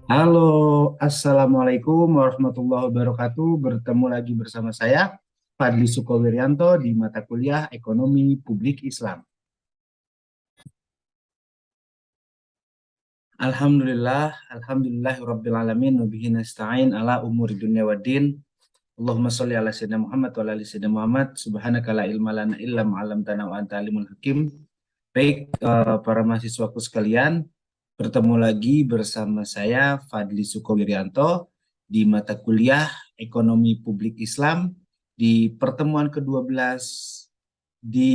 Halo, Assalamualaikum warahmatullahi wabarakatuh. Bertemu lagi bersama saya, Fadli Sukovirianto di mata kuliah Ekonomi Publik Islam. Alhamdulillah, Rabbil Alamin, wabihi nasta'in ala umuri dunia waddin. Allahumma sholli ala Sayyidina Muhammad wa ala ali Sayyidina Muhammad. Subhanaka la ilma lana illa ma'alamtana wa anta alimul hakim. Baik, para mahasiswaku sekalian, bertemu lagi bersama saya Fadli Sukovirianto di mata kuliah Ekonomi Publik Islam di pertemuan ke-12 di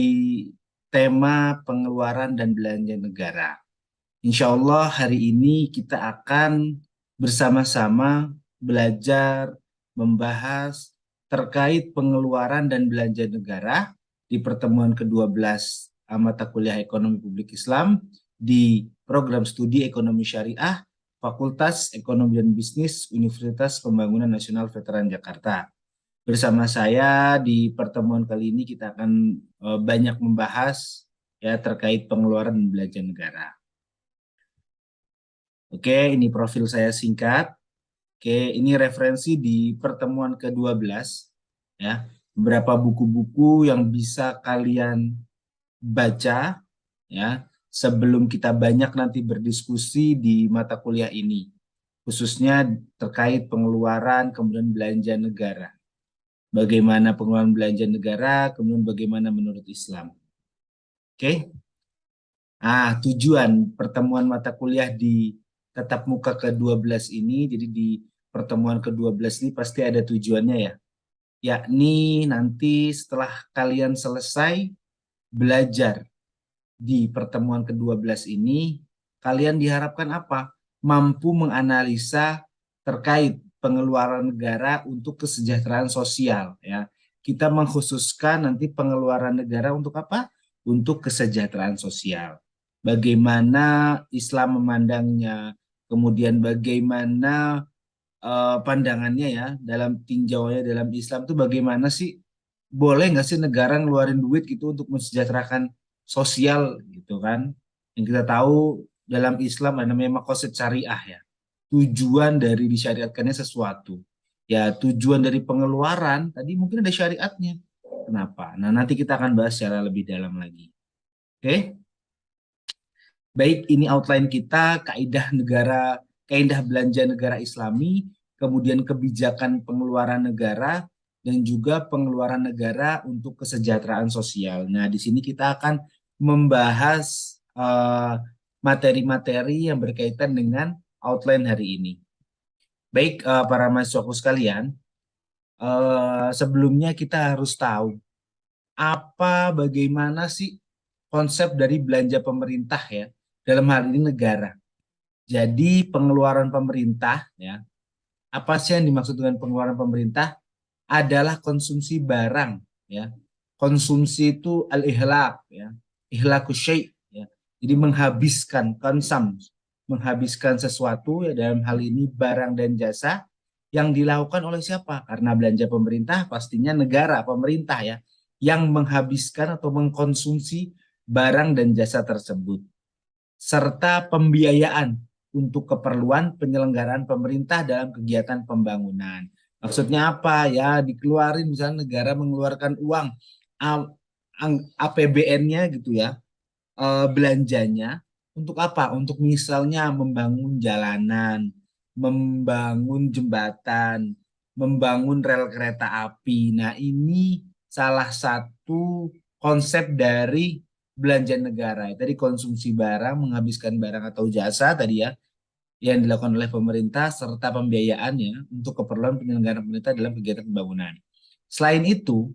tema pengeluaran dan belanja negara. Insya Allah hari ini kita akan bersama-sama belajar membahas terkait pengeluaran dan belanja negara di pertemuan ke-12 mata kuliah Ekonomi Publik Islam di program studi Ekonomi Syariah Fakultas Ekonomi dan Bisnis Universitas Pembangunan Nasional Veteran Jakarta. Bersama saya di pertemuan kali ini kita akan banyak membahas ya terkait pengeluaran dan belanja negara. Oke, ini profil saya singkat. Oke, ini referensi di pertemuan ke-12 ya. Beberapa buku-buku yang bisa kalian baca ya sebelum kita banyak nanti berdiskusi di mata kuliah ini. Khususnya terkait pengeluaran kemudian belanja negara. Bagaimana pengeluaran belanja negara, kemudian bagaimana menurut Islam. Oke? Tujuan pertemuan mata kuliah di tatap muka ke-12 ini, jadi di pertemuan ke-12 ini pasti ada tujuannya ya. Yakni nanti setelah kalian selesai belajar di pertemuan ke-12 ini, kalian diharapkan apa? Mampu menganalisa terkait pengeluaran negara untuk kesejahteraan sosial ya. Kita mengkhususkan nanti pengeluaran negara untuk apa? Untuk kesejahteraan sosial. Bagaimana Islam memandangnya, kemudian bagaimana pandangannya ya dalam tinjauannya dalam Islam tuh bagaimana sih, boleh nggak sih negara ngeluarin duit gitu untuk mensejahterakan sosial gitu kan. Yang kita tahu dalam Islam ada namanya maqasid syariah ya, tujuan dari disyariatkannya sesuatu ya. Tujuan dari pengeluaran tadi mungkin ada syariatnya, kenapa, nah nanti kita akan bahas secara lebih dalam lagi. Oke. Baik, ini outline kita, kaidah negara, kaidah belanja negara Islami, kemudian kebijakan pengeluaran negara, dan juga pengeluaran negara untuk kesejahteraan sosial. Nah, di sini kita akan membahas materi-materi yang berkaitan dengan outline hari ini. Baik, para mahasiswaku sekalian, sebelumnya kita harus tahu bagaimana sih konsep dari belanja pemerintah ya, dalam hal ini negara. Jadi pengeluaran pemerintah ya, apa sih yang dimaksud dengan pengeluaran pemerintah? Adalah konsumsi barang ya. Konsumsi itu al-ihlak ya. Ihlakus syai' ya. Jadi menghabiskan menghabiskan sesuatu ya, dalam hal ini barang dan jasa yang dilakukan oleh siapa? Karena belanja pemerintah pastinya negara, pemerintah ya, yang menghabiskan atau mengkonsumsi barang dan jasa tersebut serta pembiayaan untuk keperluan penyelenggaraan pemerintah dalam kegiatan pembangunan. Maksudnya apa ya? Dikeluarin misalnya negara mengeluarkan uang APBN-nya gitu ya, belanjanya untuk apa? Untuk misalnya membangun jalanan, membangun jembatan, membangun rel kereta api. Nah, ini salah satu konsep dari belanja negara. Tadi konsumsi barang, menghabiskan barang atau jasa tadi ya, yang dilakukan oleh pemerintah serta pembiayaannya untuk keperluan penyelenggaraan pemerintah dalam kegiatan pembangunan. Selain itu,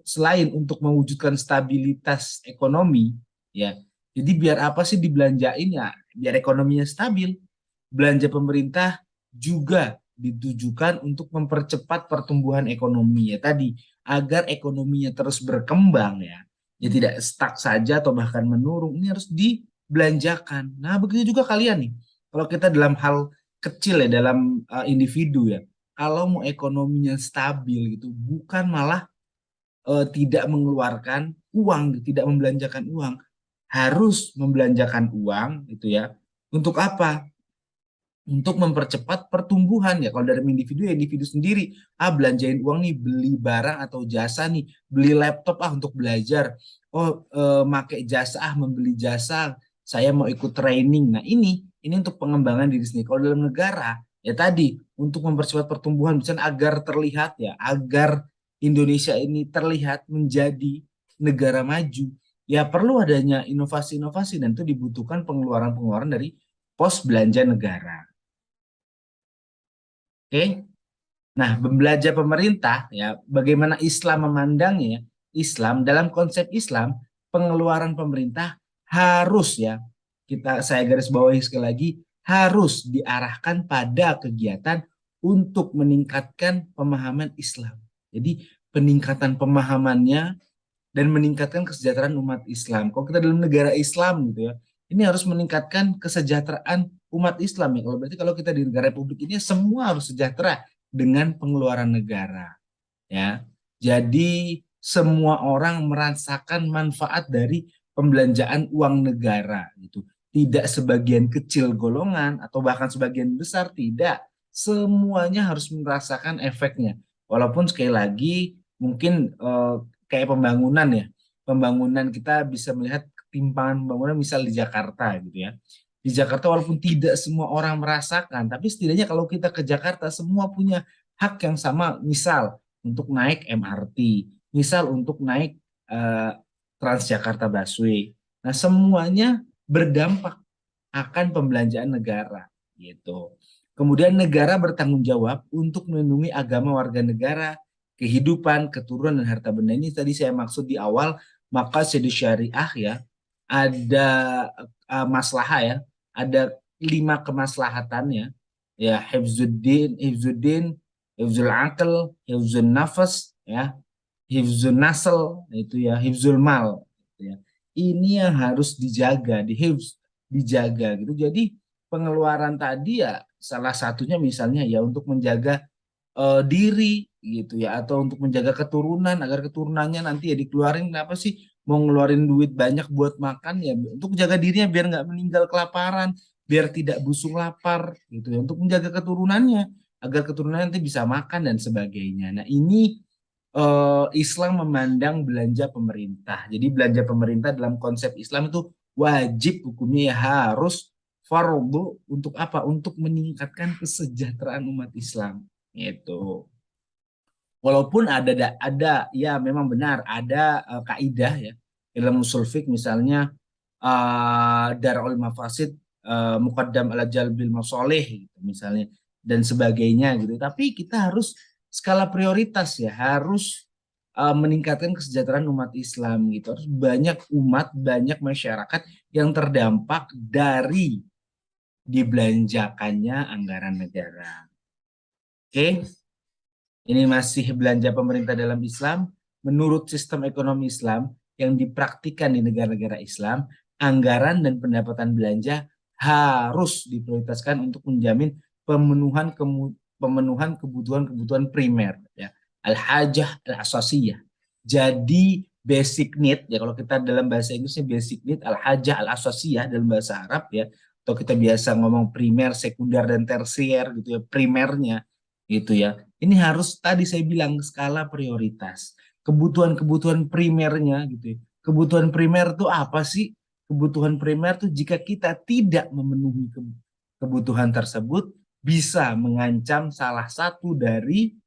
selain untuk mewujudkan stabilitas ekonomi ya, jadi biar apa sih dibelanjain ya, biar ekonominya stabil. Belanja pemerintah juga ditujukan untuk mempercepat pertumbuhan ekonomi ya tadi, agar ekonominya terus berkembang ya tidak stuck saja atau bahkan menurun. Ini harus dibelanjakan. Nah begitu juga kalian nih, kalau kita dalam hal kecil ya, dalam individu ya, kalau mau ekonominya stabil gitu, bukan malah tidak mengeluarkan uang, tidak membelanjakan uang, harus membelanjakan uang itu ya, Untuk apa? Untuk mempercepat pertumbuhan ya. Kalau dari individu ya individu sendiri, belanjain uang nih, beli barang atau jasa nih, beli laptop untuk belajar, make jasa, membeli jasa, saya mau ikut training. Nah ini untuk pengembangan diri sendiri. Kalau dalam negara ya tadi untuk mempercepat pertumbuhan, misalnya agar terlihat ya, agar Indonesia ini terlihat menjadi negara maju, ya perlu adanya inovasi-inovasi, dan itu dibutuhkan pengeluaran-pengeluaran dari pos belanja negara. Oke. Nah, belajar pemerintah ya, bagaimana Islam memandangnya? Islam, dalam konsep Islam, pengeluaran pemerintah harus ya, saya garis bawahi sekali lagi, harus diarahkan pada kegiatan untuk meningkatkan pemahaman Islam. Jadi peningkatan pemahamannya dan meningkatkan kesejahteraan umat Islam. Kalau kita dalam negara Islam gitu ya, ini harus meningkatkan kesejahteraan umat Islam ya. Kalau kita di negara Republik ini semua harus sejahtera dengan pengeluaran negara ya. Jadi semua orang merasakan manfaat dari pembelanjaan uang negara gitu. Tidak sebagian kecil golongan atau bahkan sebagian besar, tidak. Semuanya harus merasakan efeknya. Walaupun sekali lagi mungkin kayak pembangunan ya. Pembangunan kita bisa melihat ketimpangan pembangunan misal di Jakarta gitu ya. Di Jakarta walaupun tidak semua orang merasakan, tapi setidaknya kalau kita ke Jakarta semua punya hak yang sama, misal untuk naik MRT, misal untuk naik eh, Transjakarta Busway. Nah, semuanya berdampak akan pembelanjaan negara gitu. Kemudian negara bertanggung jawab untuk melindungi agama warga negara, kehidupan, keturunan dan harta benda. Ini tadi saya maksud di awal, maka syariah ya ada maslahah ya, ada 5 kemaslahatannya ya, hifzuddin, hifzul akal, hifzul nafas ya, hifzul nasl itu ya, hifzul mal gitu ya. Ini yang harus dijaga, dijaga gitu. Jadi pengeluaran tadi ya salah satunya misalnya ya untuk menjaga diri gitu ya, atau untuk menjaga keturunan agar keturunannya nanti ya dikeluarin, kenapa sih mau ngeluarin duit banyak buat makan ya, untuk jaga dirinya biar nggak meninggal kelaparan, biar tidak busung lapar gitu ya, untuk menjaga keturunannya agar keturunannya nanti bisa makan dan sebagainya. Nah ini Islam memandang belanja pemerintah. Jadi belanja pemerintah dalam konsep Islam itu wajib hukumnya ya, harus fardu. Untuk apa? Untuk meningkatkan kesejahteraan umat Islam. Itu. Walaupun ada ya memang benar ada kaidah ya dalam usul fiqh, misalnya darul mafasid muqaddam ala jalbil masoleh gitu misalnya dan sebagainya gitu. Tapi kita harus skala prioritas ya, harus meningkatkan kesejahteraan umat Islam gitu. Harus banyak umat, banyak masyarakat yang terdampak dari dibelanjakannya anggaran negara. Oke. Ini masih belanja pemerintah dalam Islam. Menurut sistem ekonomi Islam yang dipraktikkan di negara-negara Islam, anggaran dan pendapatan belanja harus diprioritaskan untuk menjamin pemenuhan kebutuhan-kebutuhan primer ya. Al-hajah al-asasiyah. Jadi basic need ya, kalau kita dalam bahasa Inggrisnya basic need, al-hajah al-asasiyah dalam bahasa Arab ya, atau kita biasa ngomong primer, sekunder dan tersier gitu ya, primernya gitu ya. Ini harus tadi saya bilang skala prioritas. Kebutuhan-kebutuhan primernya gitu ya. Kebutuhan primer itu apa sih? Kebutuhan primer itu jika kita tidak memenuhi kebutuhan tersebut bisa mengancam salah satu dari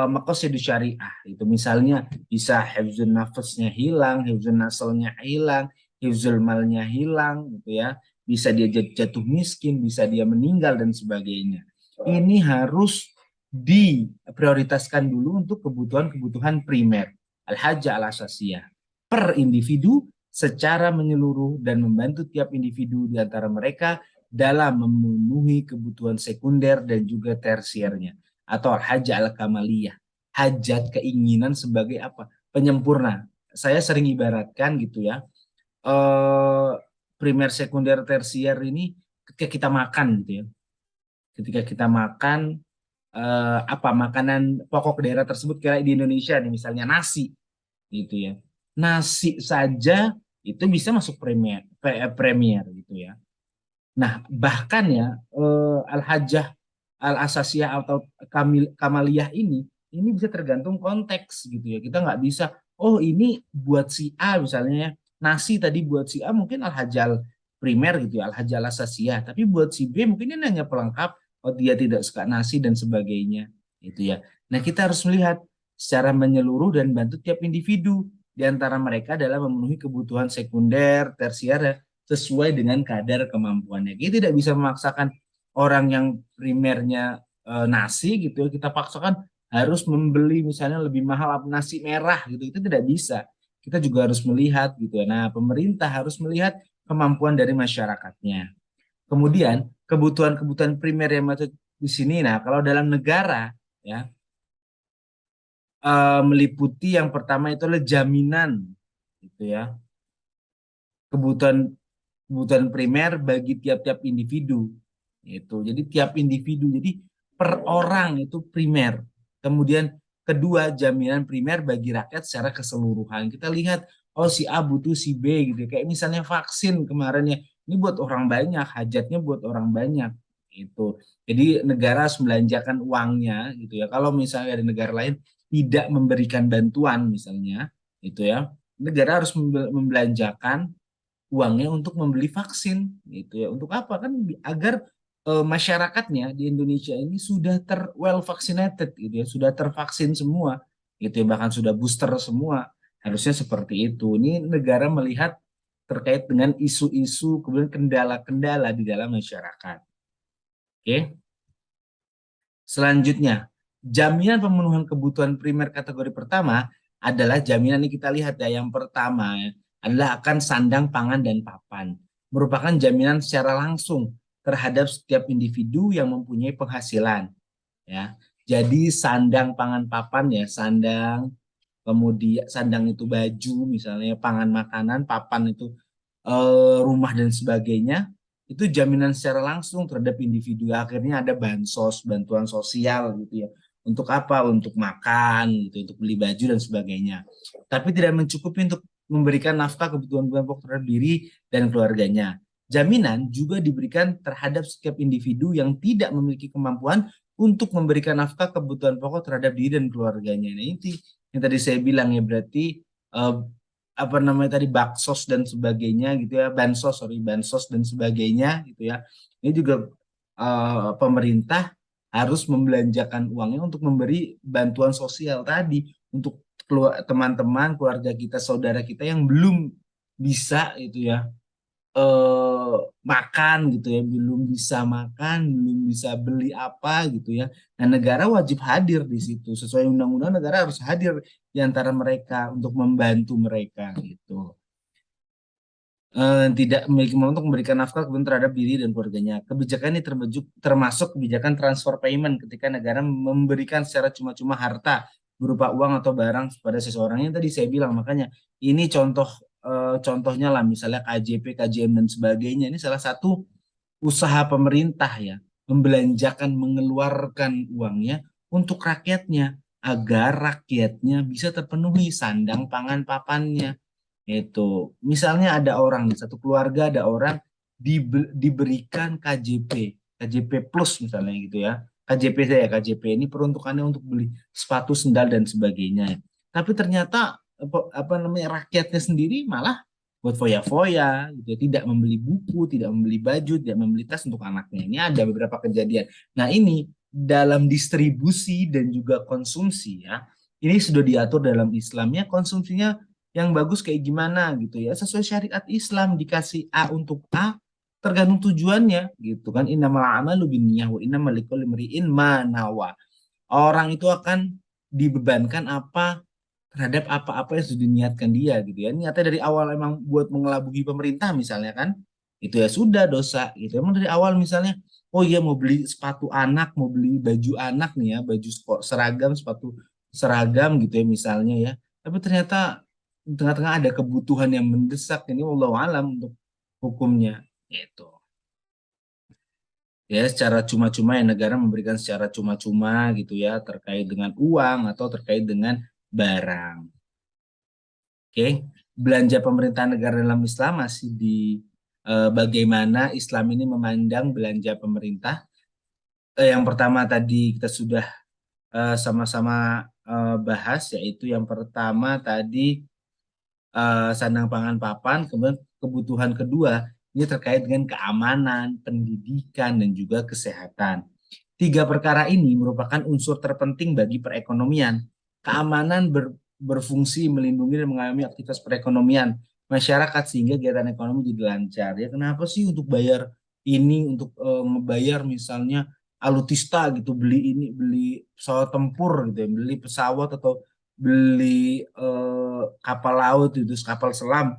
maqasid syariah. Itu misalnya bisa hifzun nafasnya hilang, hifzun nasalnya hilang, hifzul malnya hilang gitu ya. Bisa dia jatuh miskin, bisa dia meninggal dan sebagainya. Ini harus diprioritaskan dulu untuk kebutuhan-kebutuhan primer, al-hajah al-asasiyah, per individu secara menyeluruh dan membantu tiap individu di antara mereka dalam memenuhi kebutuhan sekunder dan juga tersiernya, atau al-hajah al-kamaliyah, hajat keinginan sebagai apa? Penyempurna. Saya sering ibaratkan gitu ya, primer, sekunder, tersier ini ketika kita makan gitu ya. Ketika kita makan apa makanan pokok daerah tersebut, kayak di Indonesia nih misalnya nasi gitu ya. Nasi saja itu bisa masuk premier gitu ya. Nah, bahkan ya Al-Hajjah Al-Asasiyah atau Kamaliyah ini bisa tergantung konteks gitu ya. Kita nggak bisa, oh ini buat si A misalnya ya, nasi tadi buat si A mungkin Al-Hajjah primer gitu ya, Al-Hajjah Al-Asasiyah. Tapi buat si B mungkin ini hanya pelengkap, oh dia tidak suka nasi dan sebagainya gitu ya. Nah, kita harus melihat secara menyeluruh dan bantu tiap individu di antara mereka dalam memenuhi kebutuhan sekunder, tersier sesuai dengan kadar kemampuannya. Kita tidak bisa memaksakan orang yang primernya nasi gitu, kita paksakan harus membeli misalnya lebih mahal nasi merah gitu, itu tidak bisa. Kita juga harus melihat gitu. Nah, pemerintah harus melihat kemampuan dari masyarakatnya. Kemudian kebutuhan-kebutuhan primer yang masuk di sini. Nah, kalau dalam negara ya meliputi yang pertama itu adalah jaminan gitu ya. Kebutuhan kebutuhan primer bagi tiap-tiap individu. Itu. Jadi tiap individu. Jadi per orang itu primer. Kemudian kedua, jaminan primer bagi rakyat secara keseluruhan. Kita lihat, oh si A butuh si B gitu. Kayak misalnya vaksin kemarin ya. Ini buat orang banyak, hajatnya buat orang banyak. Itu. Jadi negara harus membelanjakan uangnya gitu ya. Kalau misalnya ada negara lain tidak memberikan bantuan misalnya, itu ya. Negara harus membelanjakan uangnya untuk membeli vaksin gitu ya. Untuk apa kan agar masyarakatnya di Indonesia ini sudah well vaccinated gitu ya, sudah tervaksin semua gitu ya, bahkan sudah booster semua. Harusnya seperti itu. Ini negara melihat terkait dengan isu-isu kemudian kendala-kendala di dalam masyarakat. Oke. Selanjutnya, jaminan pemenuhan kebutuhan primer kategori pertama adalah jaminan ini kita lihat ya, yang pertama ya, adalah akan sandang, pangan, dan papan. Merupakan jaminan secara langsung terhadap setiap individu yang mempunyai penghasilan. Ya, jadi sandang, pangan, papan ya, sandang, kemudian sandang itu baju misalnya, pangan makanan, papan itu rumah dan sebagainya, itu jaminan secara langsung terhadap individu. Akhirnya ada bansos, bantuan sosial gitu ya. Untuk apa? Untuk makan gitu, untuk beli baju dan sebagainya. Tapi tidak mencukupi untuk memberikan nafkah kebutuhan pokok terhadap diri dan keluarganya. Jaminan juga diberikan terhadap setiap individu yang tidak memiliki kemampuan untuk memberikan nafkah kebutuhan pokok terhadap diri dan keluarganya. Nah, ini yang tadi saya bilang ya, berarti apa namanya tadi, baksos dan sebagainya gitu ya, bansos dan sebagainya gitu ya. Ini juga pemerintah harus membelanjakan uangnya untuk memberi bantuan sosial tadi untuk teman-teman keluarga kita, saudara kita yang belum bisa itu ya eh, makan gitu ya, belum bisa makan, belum bisa beli apa gitu ya. Nah, negara wajib hadir di situ. Sesuai undang-undang negara harus hadir di antara mereka untuk membantu mereka gitu. Tidak memiliki kemampuan untuk memberikan nafkah kemudian terhadap diri dan keluarganya. Kebijakan ini termasuk kebijakan transfer payment ketika negara memberikan secara cuma-cuma harta berupa uang atau barang kepada seseorang. Yang tadi saya bilang, makanya ini contohnya lah misalnya KJP, KJM dan sebagainya. Ini salah satu usaha pemerintah ya, membelanjakan, mengeluarkan uangnya untuk rakyatnya agar rakyatnya bisa terpenuhi sandang, pangan, papannya. Itu. Misalnya ada orang di satu keluarga, ada orang diberikan KJP, KJP plus misalnya gitu ya. KJP saya, KJP ini peruntukannya untuk beli sepatu, sendal dan sebagainya. Tapi ternyata apa namanya, rakyatnya sendiri malah buat foya-foya gitu ya. Tidak membeli buku, tidak membeli baju, tidak membeli tas untuk anaknya. Ini ada beberapa kejadian. Nah, ini dalam distribusi dan juga konsumsi ya. Ini sudah diatur dalam Islamnya, konsumsinya yang bagus kayak gimana gitu ya, sesuai syariat Islam. Dikasih A untuk A tergantung tujuannya gitu kan. Innamal a'malu binniyah wa innamal likulli imri'in ma nawa. Orang itu akan dibebankan apa terhadap apa-apa yang sudah diniatkan dia gitu ya. Niatnya dari awal emang buat mengelabui pemerintah misalnya kan, itu ya sudah dosa gitu. Emang dari awal misalnya, oh iya mau beli sepatu anak, mau beli baju anak nih ya, baju seragam, sepatu seragam gitu ya misalnya ya. Tapi ternyata di tengah-tengah ada kebutuhan yang mendesak, ini wallahu alam untuk hukumnya gitu. Ya, secara cuma-cuma ya, negara memberikan secara cuma-cuma gitu ya, terkait dengan uang atau terkait dengan barang. Oke, belanja pemerintahan negara dalam Islam masih di bagaimana Islam ini memandang belanja pemerintah. Yang pertama tadi kita sudah sama-sama bahas, yaitu yang pertama tadi sandang pangan papan, kemudian kebutuhan kedua ini terkait dengan keamanan, pendidikan, dan juga kesehatan. Tiga perkara ini merupakan unsur terpenting bagi perekonomian. Keamanan berfungsi melindungi dan mengalami aktivitas perekonomian masyarakat sehingga kegiatan ekonomi jadi lancar. Ya kenapa sih untuk bayar ini, untuk ngebayar misalnya alutista gitu, beli ini, beli pesawat tempur gitu ya, beli pesawat atau beli kapal laut itu, kapal selam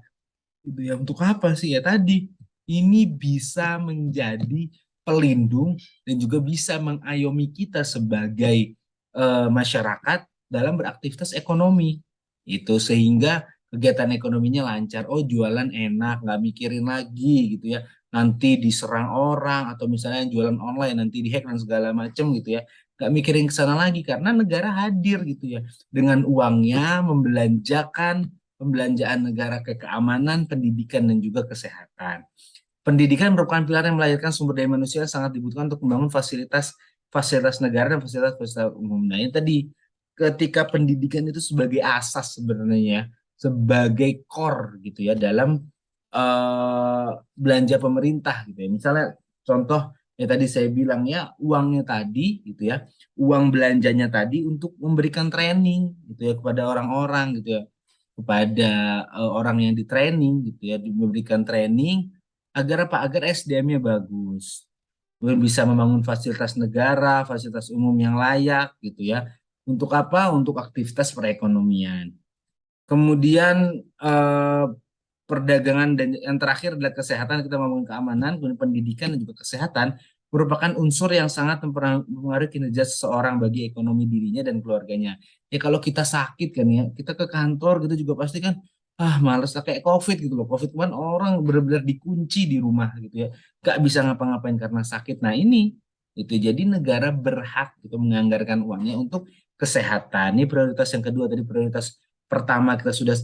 itu ya, untuk apa sih? Ya tadi ini bisa menjadi pelindung dan juga bisa mengayomi kita sebagai masyarakat dalam beraktivitas ekonomi itu, sehingga kegiatan ekonominya lancar. Oh, jualan enak, nggak mikirin lagi gitu ya, nanti diserang orang atau misalnya jualan online nanti dihack dan segala macam gitu ya, nggak mikirin ke sana lagi karena negara hadir gitu ya, dengan uangnya membelanjakan pembelanjaan negara ke keamanan, pendidikan, dan juga kesehatan. Pendidikan merupakan pilar yang melahirkan sumber daya manusia yang sangat dibutuhkan untuk membangun fasilitas fasilitas negara dan fasilitas umum. Nah, ini tadi ketika pendidikan itu sebagai asas sebenarnya, sebagai core gitu ya dalam belanja pemerintah gitu ya. Misalnya contoh ya tadi saya bilang ya, uangnya tadi gitu ya, uang belanjanya tadi untuk memberikan training gitu ya kepada orang-orang gitu ya, kepada orang yang di training gitu ya, diberikan training agar apa? Agar SDM-nya bagus. Kemudian bisa membangun fasilitas negara, fasilitas umum yang layak gitu ya. Untuk apa? Untuk aktivitas perekonomian. Kemudian perdagangan, dan yang terakhir adalah kesehatan. Kita ngomongin keamanan, kemudian pendidikan dan juga kesehatan merupakan unsur yang sangat mempengaruhi kinerja seseorang bagi ekonomi dirinya dan keluarganya. Ya kalau kita sakit kan ya, kita ke kantor gitu juga pasti kan males lah, kayak COVID gitu loh. COVID kan orang benar-benar dikunci di rumah gitu ya. Gak bisa ngapa-ngapain karena sakit. Nah ini itu jadi negara berhak gitu menganggarkan uangnya untuk kesehatan. Ini prioritas yang kedua. Tadi prioritas pertama kita sudah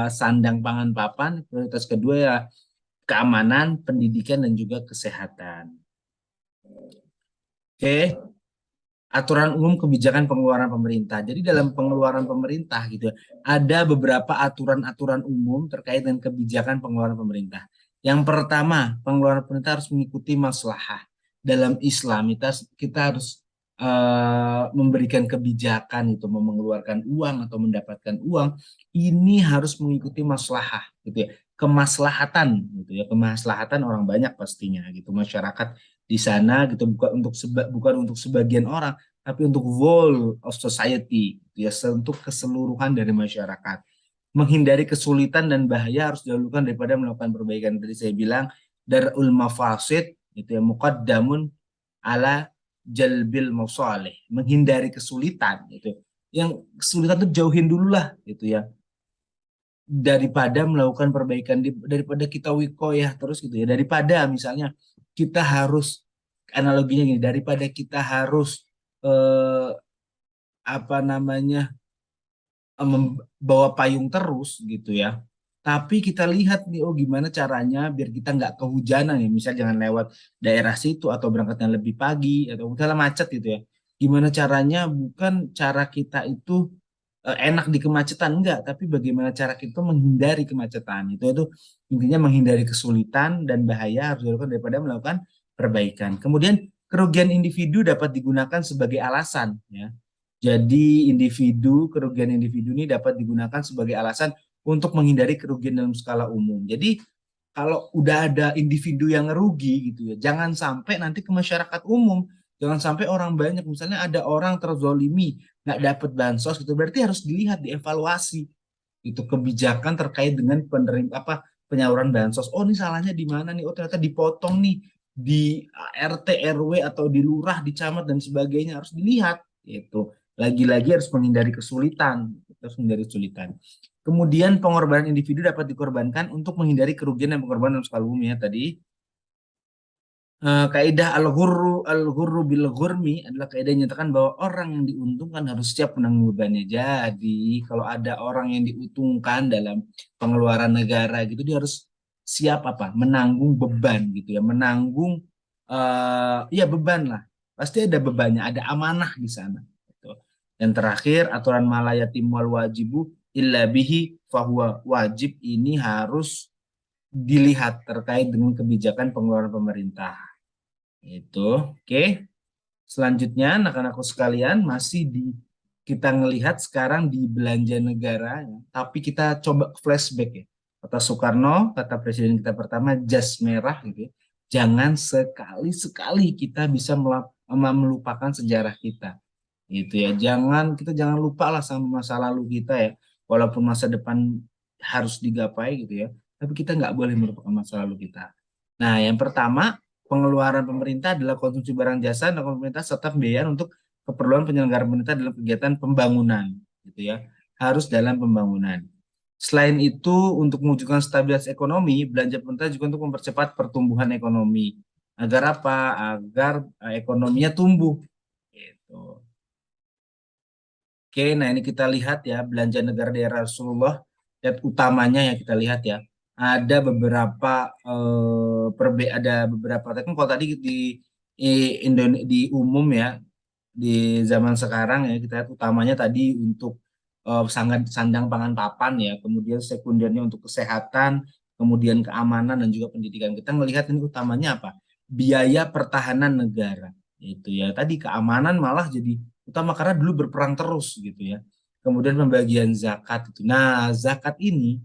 sandang pangan papan, prioritas kedua ya keamanan, pendidikan, dan juga kesehatan. Oke, aturan umum kebijakan pengeluaran pemerintah. Jadi dalam pengeluaran pemerintah gitu ya, ada beberapa aturan-aturan umum terkait dengan kebijakan pengeluaran pemerintah. Yang pertama, pengeluaran pemerintah harus mengikuti maslahah. Dalam Islam kita harus memberikan kebijakan itu, mengeluarkan uang atau mendapatkan uang, ini harus mengikuti maslahah gitu ya, kemaslahatan gitu ya, kemaslahatan orang banyak pastinya gitu, masyarakat di sana gitu, bukan untuk sebagian orang, tapi untuk whole of society ya, untuk keseluruhan dari masyarakat. Menghindari kesulitan dan bahaya harus didahulukan daripada melakukan perbaikan. Tadi saya bilang darul mafasid itu ya muqaddamun ala jalbil masalih. Menghindari kesulitan itu, yang kesulitan itu jauhin dulu lah gitu ya, daripada melakukan perbaikan, daripada kita wikoyah terus gitu ya, daripada misalnya kita harus, analoginya gini, daripada kita harus eh, apa namanya membawa payung terus gitu ya, tapi kita lihat nih, oh gimana caranya biar kita nggak kehujanan ya, misal jangan lewat daerah situ atau berangkatnya lebih pagi atau misalnya macet gitu ya, gimana caranya, bukan cara kita itu enak di kemacetan, enggak, tapi bagaimana cara kita menghindari kemacetan itu intinya, menghindari kesulitan dan bahaya harus dilakukan daripada melakukan perbaikan. Kemudian kerugian individu dapat digunakan sebagai alasan ya, jadi kerugian individu ini dapat digunakan sebagai alasan untuk menghindari kerugian dalam skala umum. Jadi kalau udah ada individu yang rugi gitu ya, jangan sampai nanti ke masyarakat umum, jangan sampai orang banyak, misalnya ada orang terzolimi nggak dapat bansos gitu, berarti harus dilihat, dievaluasi itu kebijakan terkait dengan penyaluran bansos. Oh ini salahnya di mana nih? Oh ternyata dipotong nih di RT RW atau di lurah, di camat dan sebagainya, harus dilihat itu. Lagi-lagi harus menghindari kesulitan, harus menghindari kesulitan. Kemudian pengorbanan individu dapat dikorbankan untuk menghindari kerugian dan pengorbanan dalam skala umum ya tadi. Kaidah al-ghurru bil ghurmi adalah kaidah yang menyatakan bahwa orang yang diuntungkan harus siap menanggung bebannya. Jadi kalau ada orang yang diuntungkan dalam pengeluaran negara gitu, dia harus siap apa? Menanggung beban gitu ya, menanggung ya beban lah. Pasti ada bebannya, ada amanah di sana. Gitu. Dan terakhir aturan malayatim wal wajibu illa bihi fahuwa wajib ini harus dilihat terkait dengan kebijakan pengeluaran pemerintah. Itu, oke. Selanjutnya, anak-anakku sekalian, masih di kita ngelihat sekarang di belanja negara, ya. Tapi kita coba flashback ya. Kata Soekarno, kata Presiden kita pertama, jas merah gitu ya. Jangan sekali-sekali kita bisa melupakan sejarah kita. Gitu ya. Jangan lupa lah sama masa lalu kita ya. Walaupun masa depan harus digapai gitu ya. Tapi kita nggak boleh melupakan masa lalu kita. Nah, yang pertama, pengeluaran pemerintah adalah konsumsi barang jasa dan pemerintah serta pembiayaan untuk keperluan penyelenggaraan pemerintah dalam kegiatan pembangunan, gitu ya. Harus dalam pembangunan. Selain itu, untuk mewujudkan stabilitas ekonomi, belanja pemerintah juga untuk mempercepat pertumbuhan ekonomi. Agar apa? Agar ekonominya tumbuh. Gitu. Oke, nah ini kita lihat ya belanja negara daerah Rasulullah. Lihat utamanya ya kita lihat ya. Ada beberapa ada beberapa kan kalau tadi di umum ya di zaman sekarang ya kita lihat utamanya tadi untuk sandang pangan papan ya, kemudian sekundernya untuk kesehatan, kemudian keamanan dan juga pendidikan. Kita melihat ini utamanya apa? Biaya pertahanan negara. Itu ya. Tadi keamanan malah jadi utama karena dulu berperang terus gitu ya. Kemudian pembagian zakat itu. Nah, zakat ini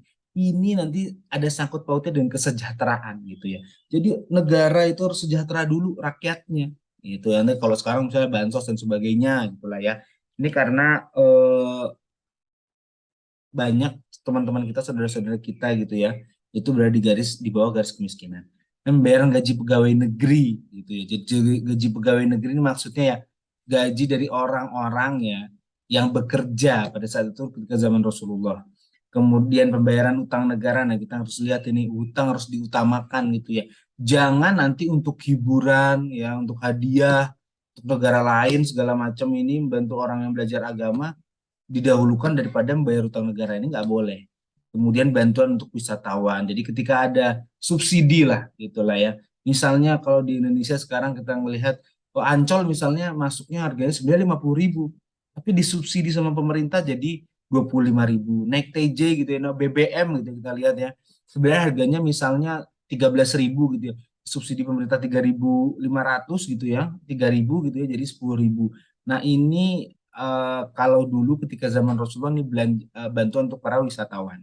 nanti ada sangkut pautnya dengan kesejahteraan gitu ya. Jadi negara itu harus sejahtera dulu rakyatnya. Itu ya. Nanti kalau sekarang misalnya bansos dan sebagainya gitulah ya. Ini karena banyak teman-teman kita, saudara-saudara kita gitu ya, itu berada di bawah garis kemiskinan. Dan pembayaran gaji pegawai negeri gitu ya. Jadi gaji pegawai negeri ini maksudnya ya gaji dari orang-orang ya yang bekerja pada saat itu ketika zaman Rasulullah. Kemudian pembayaran utang negara, nah kita harus lihat ini utang harus diutamakan gitu ya. Jangan nanti untuk hiburan ya, untuk hadiah, untuk negara lain segala macam ini membantu orang yang belajar agama didahulukan daripada membayar utang negara ini nggak boleh. Kemudian bantuan untuk wisatawan. Jadi ketika ada subsidi lah gitulah ya. Misalnya kalau di Indonesia sekarang kita melihat oh, Ancol misalnya masuknya harganya sebenarnya 50.000, tapi disubsidi sama pemerintah jadi 25.000. Naik TJ gitu ya, nah, BBM gitu kita lihat ya. Sebenarnya harganya misalnya 13.000 gitu ya. Subsidi pemerintah 3.500 gitu ya, 3.000 gitu ya jadi 10.000. Nah ini kalau dulu ketika zaman Rasulullah ini bantuan untuk para wisatawan.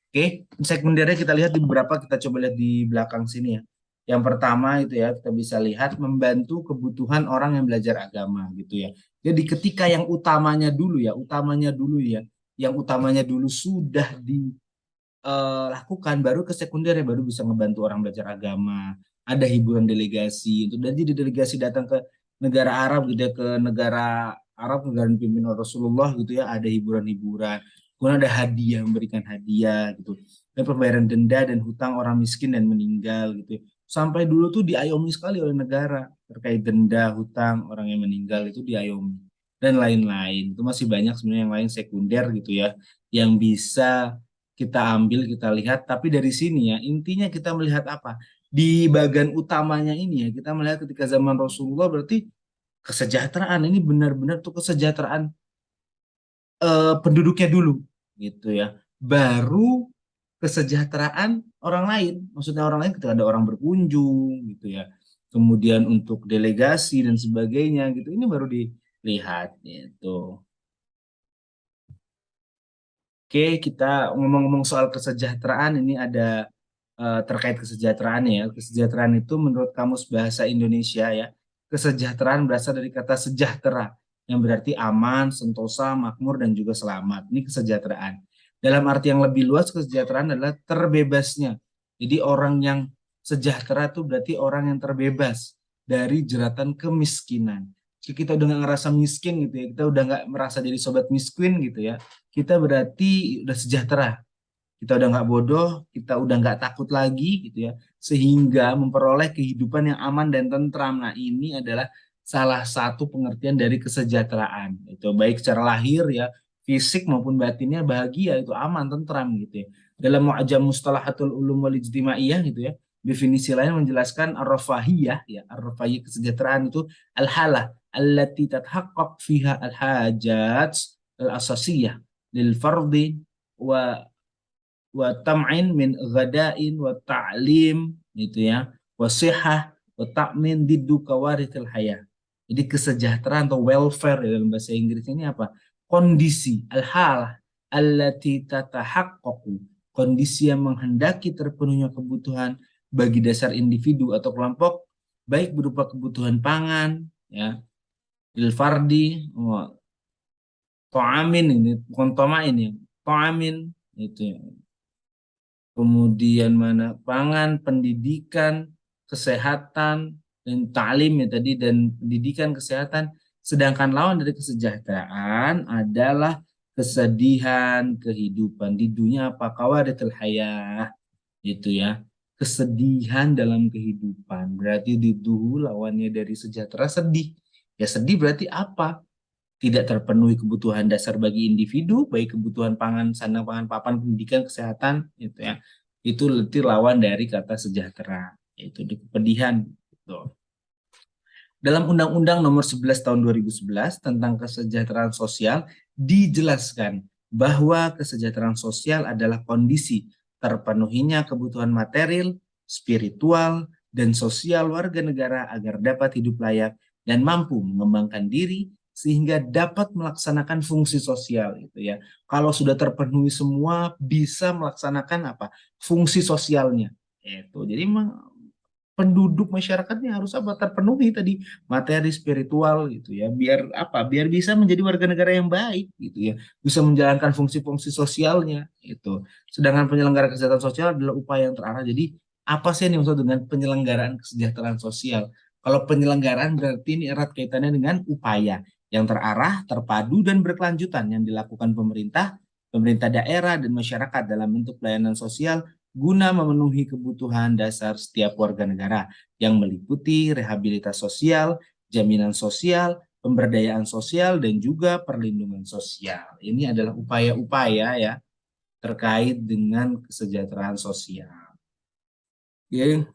Oke, sekundernya kita lihat di beberapa, kita coba lihat di belakang sini ya. Yang pertama itu ya kita bisa lihat membantu kebutuhan orang yang belajar agama gitu ya. Jadi ketika yang utamanya dulu ya, yang utamanya dulu sudah dilakukan, baru ke sekunder ya baru bisa ngebantu orang belajar agama. Ada hiburan delegasi, itu jadi di delegasi datang ke negara Arab gitu ya, ke negara Arab negara yang dipimpin oleh Rasulullah gitu ya, ada hiburan-hiburan, kemudian ada hadiah, memberikan hadiah gitu, dan pembayaran denda dan hutang orang miskin dan meninggal gitu ya. Sampai dulu tuh diayomi sekali oleh negara terkait denda hutang orang yang meninggal itu diayomi dan lain-lain. Itu masih banyak sebenarnya yang lain sekunder gitu ya yang bisa kita ambil, kita lihat. Tapi dari sini ya, intinya kita melihat apa? Di bagian utamanya ini ya, kita melihat ketika zaman Rasulullah berarti kesejahteraan ini benar-benar tuh kesejahteraan penduduknya dulu gitu ya. Baru kesejahteraan orang lain, maksudnya orang lain ketika ada orang berkunjung gitu ya. Kemudian untuk delegasi dan sebagainya gitu, ini baru dilihat gitu. Oke, kita ngomong-ngomong soal kesejahteraan, ini ada terkait kesejahteraan ya. Kesejahteraan itu menurut Kamus Bahasa Indonesia ya, kesejahteraan berasal dari kata sejahtera yang berarti aman, sentosa, makmur dan juga selamat. Ini kesejahteraan. Dalam arti yang lebih luas, kesejahteraan adalah terbebasnya. Jadi orang yang sejahtera itu berarti orang yang terbebas dari jeratan kemiskinan. Jika kita udah nggak ngerasa miskin gitu ya, kita udah nggak merasa jadi sobat miskin gitu ya, kita berarti udah sejahtera, kita udah nggak bodoh, kita udah nggak takut lagi gitu ya, sehingga memperoleh kehidupan yang aman dan tentram. Nah ini adalah salah satu pengertian dari kesejahteraan, itu baik secara lahir ya, fisik maupun batinnya bahagia, itu aman, tentram gitu ya. Dalam Mu'jam Mustalahatul Ulum wal Ijtimaiyah gitu ya. Definisi lain menjelaskan ar-rafahiyah ya, ar-rafahiyah kesejahteraan itu al-halah allati tathaqqaq fiha al-hajat al-asasiyah lil fardi wa tam'in min ghadain wa ta'lim gitu ya, wa sihah wa ta'min diddu kawarithil hayah. Jadi kesejahteraan atau welfare dalam bahasa Inggris ini apa? Kondisi al-halah allati tatahaqqaqu, kondisi yang menghendaki terpenuhnya kebutuhan bagi dasar individu atau kelompok, baik berupa kebutuhan pangan ya, il fardi, to'amin, ini bukan tomain ya, to'amin itu ya. Kemudian mana pangan, pendidikan, kesehatan, dan taklim ya tadi, dan pendidikan, kesehatan. Sedangkan lawan dari kesejahteraan adalah kesedihan kehidupan. Di dunia apa? Kawaritul hayah itu ya. Kesedihan dalam kehidupan. Berarti di duhu lawannya dari sejahtera sedih. Ya sedih berarti apa? Tidak terpenuhi kebutuhan dasar bagi individu, baik kebutuhan pangan, sandang pangan, papan, pendidikan, kesehatan, gitu ya. Itu letih lawan dari kata sejahtera, yaitu di kepedihan. Gitu. Dalam Undang-Undang Nomor 11 Tahun 2011 tentang kesejahteraan sosial dijelaskan bahwa kesejahteraan sosial adalah kondisi terpenuhinya kebutuhan material, spiritual, dan sosial warga negara agar dapat hidup layak dan mampu mengembangkan diri sehingga dapat melaksanakan fungsi sosial gitu ya. Kalau sudah terpenuhi semua bisa melaksanakan apa? Fungsi sosialnya. Itu. Jadi penduduk masyarakatnya harus apa, terpenuhi tadi materi spiritual gitu ya, biar apa, biar bisa menjadi warga negara yang baik gitu ya, bisa menjalankan fungsi-fungsi sosialnya itu. Sedangkan penyelenggara kesejahteraan sosial adalah upaya yang terarah. Jadi apa sih yang dimaksud dengan penyelenggaraan kesejahteraan sosial? Kalau penyelenggaraan berarti ini erat kaitannya dengan upaya yang terarah, terpadu, dan berkelanjutan yang dilakukan pemerintah, pemerintah daerah, dan masyarakat dalam bentuk pelayanan sosial guna memenuhi kebutuhan dasar setiap warga negara yang meliputi rehabilitas sosial, jaminan sosial, pemberdayaan sosial, dan juga perlindungan sosial. Ini adalah upaya-upaya ya terkait dengan kesejahteraan sosial. Oke,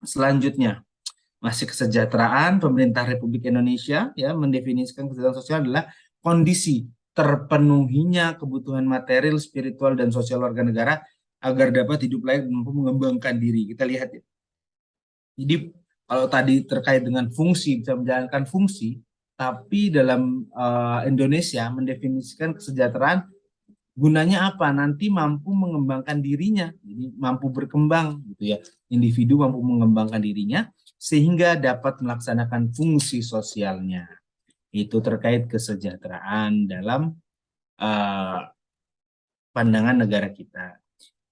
selanjutnya masih kesejahteraan, pemerintah Republik Indonesia ya mendefinisikan kesejahteraan sosial adalah kondisi terpenuhinya kebutuhan material, spiritual, dan sosial warga negara agar dapat hidup layak dan mampu mengembangkan diri. Kita lihat ya. Jadi kalau tadi terkait dengan fungsi, bisa menjalankan fungsi, tapi dalam Indonesia mendefinisikan kesejahteraan gunanya apa? Nanti mampu mengembangkan dirinya, jadi mampu berkembang gitu ya. Individu mampu mengembangkan dirinya sehingga dapat melaksanakan fungsi sosialnya. Itu terkait kesejahteraan dalam uh, pandangan negara kita.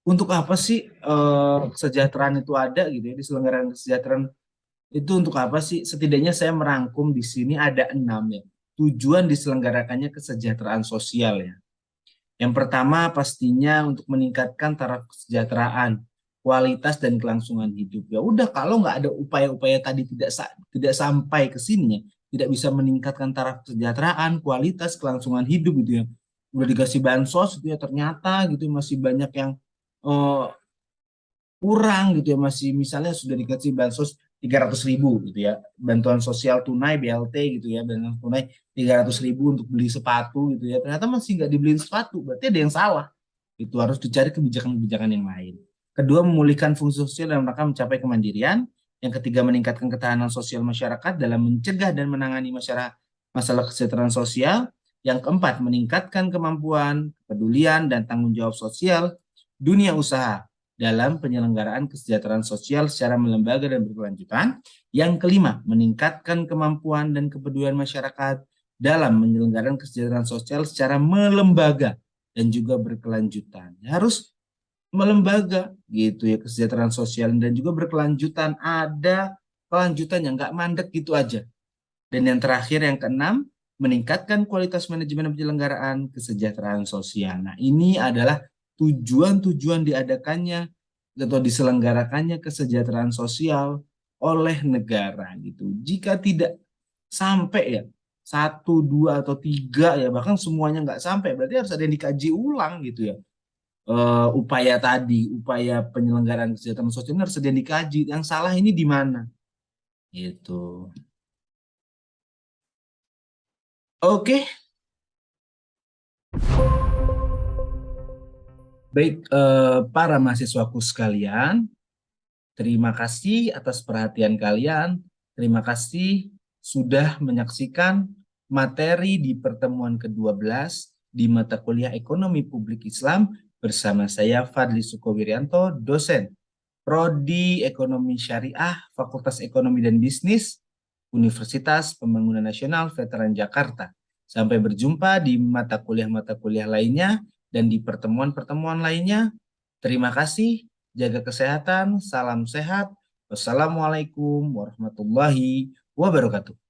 Untuk apa sih kesejahteraan itu ada gitu ya, diselenggarakan kesejahteraan itu untuk apa sih? Setidaknya saya merangkum di sini ada 6 ya. Tujuan diselenggarakannya kesejahteraan sosial ya. Yang pertama pastinya untuk meningkatkan taraf kesejahteraan, kualitas dan kelangsungan hidup. Ya udah, kalau nggak ada upaya-upaya tadi tidak sampai ke sini ya, tidak bisa meningkatkan taraf kesejahteraan, kualitas, kelangsungan hidup gitu ya. Udah dikasih bansos gitu ya, ternyata gitu masih banyak yang eh, kurang gitu ya, masih misalnya sudah dikasih bansos 300.000 gitu ya, bantuan sosial tunai BLT gitu ya, bantuan tunai 300.000 untuk beli sepatu gitu ya, ternyata masih nggak dibeliin sepatu, berarti ada yang salah. Itu harus dicari kebijakan-kebijakan yang lain. Kedua, memulihkan fungsi sosial dalam rangka mencapai kemandirian. Yang ketiga, meningkatkan ketahanan sosial masyarakat dalam mencegah dan menangani masyarakat masalah kesejahteraan sosial. Yang keempat, meningkatkan kemampuan, kepedulian, dan tanggung jawab sosial dunia usaha dalam penyelenggaraan kesejahteraan sosial secara melembaga dan berkelanjutan. Yang kelima, meningkatkan kemampuan dan kepedulian masyarakat dalam penyelenggaraan kesejahteraan sosial secara melembaga dan juga berkelanjutan. Harus melembaga gitu ya kesejahteraan sosial dan juga berkelanjutan, ada kelanjutannya, nggak mandek gitu aja. Dan yang terakhir yang keenam, meningkatkan kualitas manajemen penyelenggaraan kesejahteraan sosial. Nah, ini adalah tujuan-tujuan diadakannya atau diselenggarakannya kesejahteraan sosial oleh negara gitu. Jika tidak sampai ya satu, dua, atau tiga ya, bahkan semuanya nggak sampai, berarti harus ada yang dikaji ulang gitu ya. upaya tadi, upaya penyelenggaraan kesejahteraan sosial ini harus sedang dikaji. Yang salah ini di mana? Gitu. Oke, baik para mahasiswaku sekalian, terima kasih atas perhatian kalian. Terima kasih sudah menyaksikan materi di pertemuan ke-12 di mata kuliah Ekonomi Publik Islam bersama saya Fadli Sukowiryanto, dosen Prodi Ekonomi Syariah, Fakultas Ekonomi dan Bisnis, Universitas Pembangunan Nasional Veteran Jakarta. Sampai berjumpa di mata kuliah lainnya dan di pertemuan-pertemuan lainnya. Terima kasih, jaga kesehatan, salam sehat. Wassalamualaikum warahmatullahi wabarakatuh.